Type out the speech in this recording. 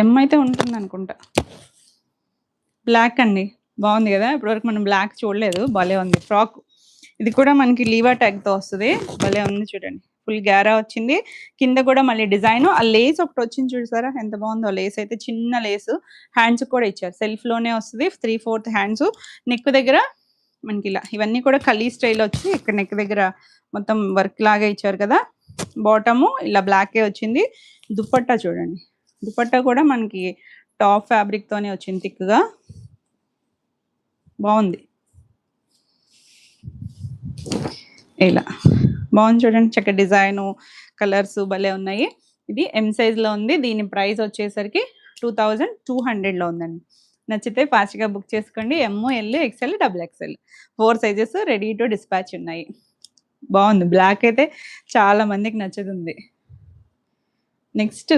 ఎం అయితే ఉంటుంది అనుకుంటా. బ్లాక్ అండి, బాగుంది కదా. ఇప్పటివరకు మనం బ్లాక్ చూడలేదు, భలే ఉంది ఫ్రాక్. ఇది కూడా మనకి లీవా ట్యాగ్తో వస్తుంది, భలే ఉంది చూడండి. ఫుల్ గ్యారా వచ్చింది, కింద కూడా మళ్ళీ డిజైన్. ఆ లేస్ ఒకటి వచ్చింది చూసారా, ఎంత బాగుందో లేస్ అయితే. చిన్న లేస్, హ్యాండ్స్ కూడా ఇచ్చారు, సెల్ఫ్ లోనే వస్తుంది. 3/4 హ్యాండ్స్, నెక్ దగ్గర మనకి ఇలా ఇవన్నీ కూడా కలీ స్టైల్ వచ్చి ఇక్కడ నెక్ దగ్గర మొత్తం వర్క్ లాగా ఇచ్చారు కదా. బాటము ఇలా బ్లాకే వచ్చింది. దుపట్టా చూడండి, దుపట్టా కూడా మనకి టాప్ ఫ్యాబ్రిక్ తోనే వచ్చింది, థిక్గా బాగుంది. ఇలా బాగుంది చూడండి, చక్క డిజైను, కలర్స్ భలే ఉన్నాయి. ఇది ఎం సైజ్లో ఉంది, దీని ప్రైస్ వచ్చేసరికి 2200లో ఉందండి. నచ్చితే ఫాస్ట్గా బుక్ చేసుకోండి. M, L, XL, XXL 4 sizes ready to dispatch ఉన్నాయి. బాగుంది, బ్లాక్ అయితే చాలా మందికి నచ్చుతుంది. నెక్స్ట్